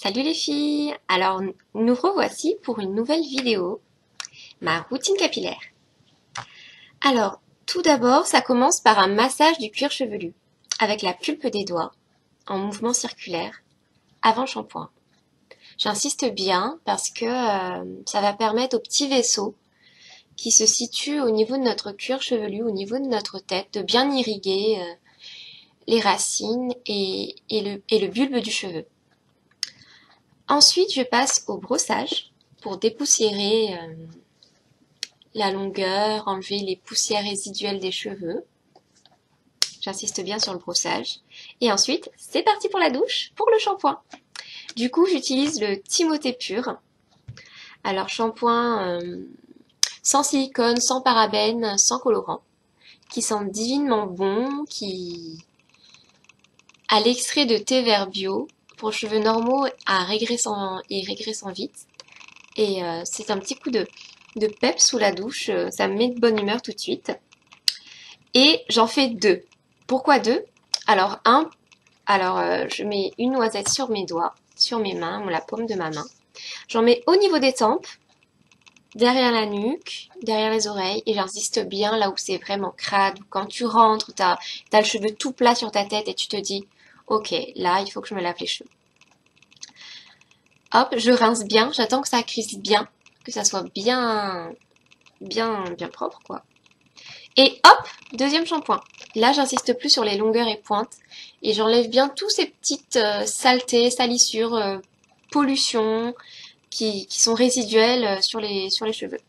Salut les filles! Alors nous revoici pour une nouvelle vidéo, ma routine capillaire. Alors tout d'abord ça commence par un massage du cuir chevelu avec la pulpe des doigts en mouvement circulaire avant shampoing. J'insiste bien parce que ça va permettre aux petits vaisseaux qui se situent au niveau de notre cuir chevelu, au niveau de notre tête, de bien irriguer les racines et le bulbe du cheveu. Ensuite, je passe au brossage pour dépoussiérer la longueur, enlever les poussières résiduelles des cheveux. J'insiste bien sur le brossage. Et ensuite, c'est parti pour la douche, pour le shampoing. Du coup, j'utilise le Timothée Pur. Alors, shampoing sans silicone, sans parabènes, sans colorant, qui sent divinement bon, qui a l'extrait de thé vert bio, pour cheveux normaux régressant vite. Et c'est un petit coup de peps sous la douche, ça me met de bonne humeur tout de suite. Et j'en fais deux. Pourquoi deux? Alors je mets une noisette sur mes doigts, sur mes mains, ou la paume de ma main. J'en mets au niveau des tempes, derrière la nuque, derrière les oreilles, et j'insiste bien là où c'est vraiment crade. Quand tu rentres, t'as le cheveu tout plat sur ta tête et tu te dis ok, là il faut que je me lave les cheveux. Hop, je rince bien, j'attends que ça crisse bien, que ça soit bien propre quoi. Et hop, deuxième shampoing. Là, j'insiste plus sur les longueurs et pointes et j'enlève bien tous ces petites saletés, salissures, pollutions qui sont résiduelles sur les cheveux.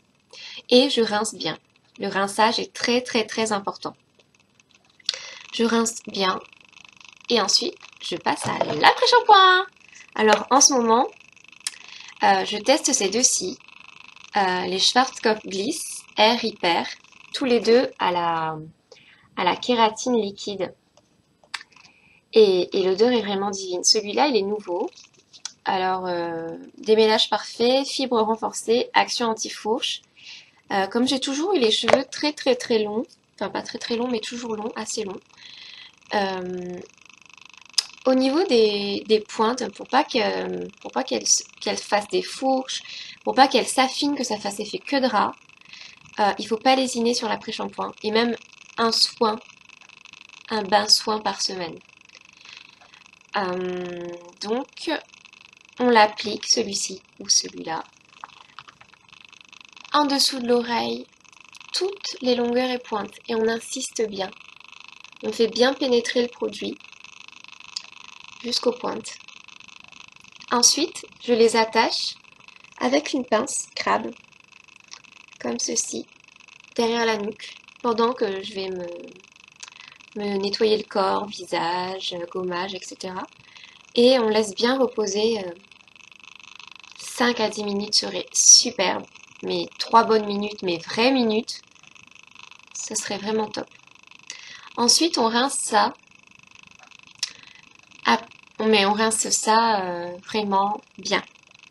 Et je rince bien. Le rinçage est très important. Je rince bien et ensuite je passe à l'après-shampoing. Alors en ce moment, je teste ces deux-ci, les Schwarzkopf Gliss Air Hyper, tous les deux à la kératine liquide. Et l'odeur est vraiment divine. Celui-là, il est nouveau. Alors, démêlage parfait, fibres renforcées, action anti-fourche. Comme j'ai toujours eu les cheveux très longs, enfin pas très longs, mais toujours longs, assez longs. Au niveau des pointes, pour pas qu'elles fassent des fourches, pour pas qu'elles s'affinent, que ça fasse effet queue de rat, il faut pas lésiner sur l'après-shampoing. Et même un bain soin par semaine. Donc, on l'applique, celui-ci ou celui-là, en dessous de l'oreille, toutes les longueurs et pointes. Et on insiste bien. On fait bien pénétrer le produit jusqu'aux pointes. Ensuite, je les attache avec une pince crabe, comme ceci, derrière la nuque, pendant que je vais me nettoyer le corps, visage, gommage, etc. Et on laisse bien reposer 5 à 10 minutes serait superbe. Mais 3 bonnes minutes, mais vraies minutes, ce serait vraiment top. Ensuite, on rince ça. On rince ça vraiment bien.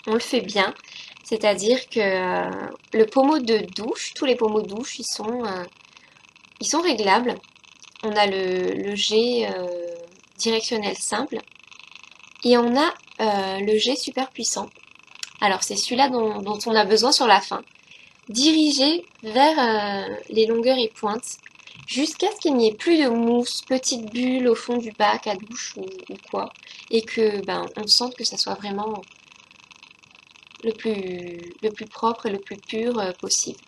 On le fait bien. C'est-à-dire que le pommeau de douche, tous les pommeaux de douche, ils sont réglables. On a le jet directionnel simple. Et on a le jet super puissant. Alors c'est celui-là dont on a besoin sur la fin. Dirigé vers les longueurs et pointes jusqu'à ce qu'il n'y ait plus de mousse, petites bulles au fond du bac à douche ou quoi. Et que on sente que ça soit vraiment le plus propre et le plus pur possible.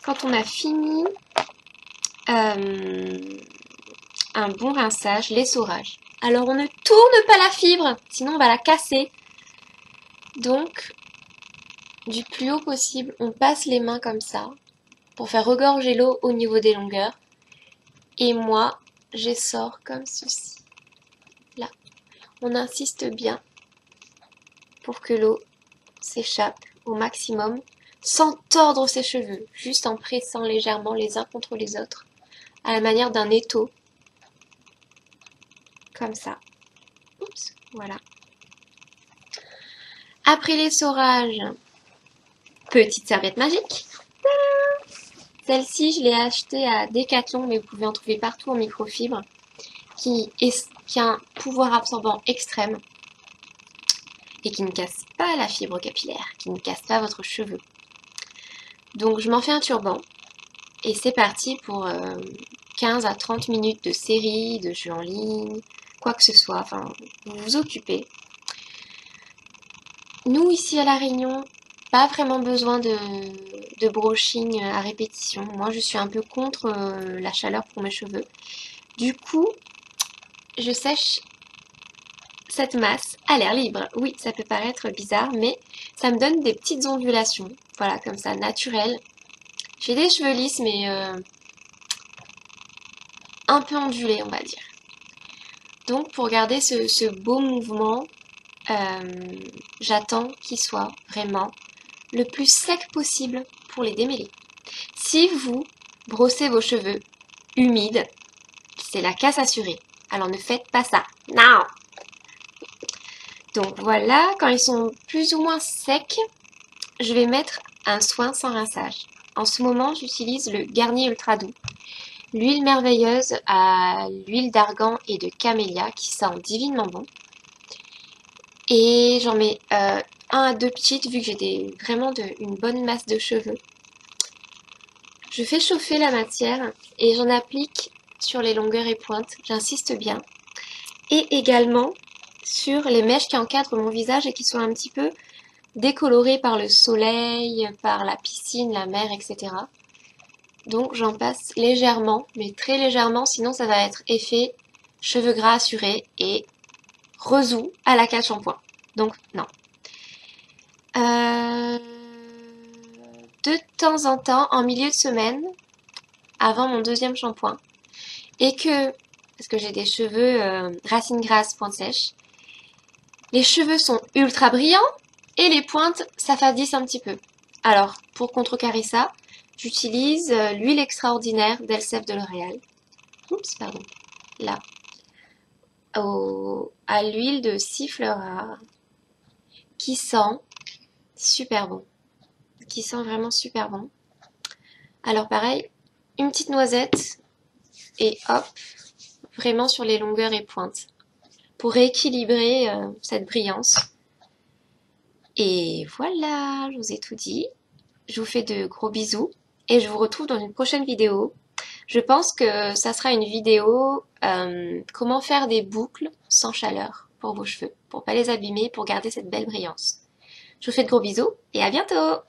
Quand on a fini un bon rinçage, l'essorage. Alors on ne tourne pas la fibre, sinon on va la casser. Donc, du plus haut possible, on passe les mains comme ça, pour faire regorger l'eau au niveau des longueurs. Et moi, j'essore comme ceci. Là. On insiste bien pour que l'eau s'échappe au maximum, sans tordre ses cheveux, juste en pressant légèrement les uns contre les autres, à la manière d'un étau. Comme ça. Oups, voilà. Après l'essorage, petite serviette magique. Celle-ci, je l'ai achetée à Decathlon, mais vous pouvez en trouver partout en microfibre, qui a un pouvoir absorbant extrême. et qui ne casse pas la fibre capillaire, qui ne casse pas votre cheveu. Donc je m'en fais un turban et c'est parti pour 15 à 30 minutes de série, de jeux en ligne, quoi que ce soit, enfin vous vous occupez. Nous ici à La Réunion, pas vraiment besoin de brushing à répétition. Moi je suis un peu contre la chaleur pour mes cheveux. Du coup, je sèche cette masse à l'air libre. Oui, ça peut paraître bizarre, mais ça me donne des petites ondulations. Voilà, comme ça, naturelles. J'ai des cheveux lisses, mais un peu ondulés, on va dire. Donc, pour garder ce beau mouvement, j'attends qu'il soit vraiment le plus sec possible pour les démêler. Si vous brossez vos cheveux humides, c'est la casse assurée. Alors ne faites pas ça. Non! Donc voilà, quand ils sont plus ou moins secs, je vais mettre un soin sans rinçage. En ce moment, j'utilise le Garnier Ultra Doux. L'huile merveilleuse à l'huile d'argan et de camélia qui sent divinement bon. Et j'en mets 1 à 2 petites vu que j'ai vraiment une bonne masse de cheveux. Je fais chauffer la matière et j'en applique sur les longueurs et pointes, j'insiste bien. Et également sur les mèches qui encadrent mon visage et qui sont un petit peu décolorées par le soleil, par la piscine, la mer, etc. Donc j'en passe légèrement, mais très légèrement, sinon ça va être effet cheveux gras assurés et rezout à la cage shampoing. Donc non. De temps en temps, en milieu de semaine, avant mon deuxième shampoing, et que, parce que j'ai des cheveux racines grasses, pointe sèche, les cheveux sont ultra brillants et les pointes s'affadissent un petit peu. Alors, pour contrecarrer ça, j'utilise l'huile extraordinaire d'Elsef de L'Oréal. Oups, pardon. Là. À l'huile de 6 fleurs rares. Qui sent super bon. Qui sent vraiment super bon. Alors pareil, une petite noisette et hop, vraiment sur les longueurs et pointes. Pour rééquilibrer cette brillance. Et voilà, je vous ai tout dit. Je vous fais de gros bisous et je vous retrouve dans une prochaine vidéo. Je pense que ça sera une vidéo comment faire des boucles sans chaleur pour vos cheveux, pour pas les abîmer, pour garder cette belle brillance. Je vous fais de gros bisous et à bientôt!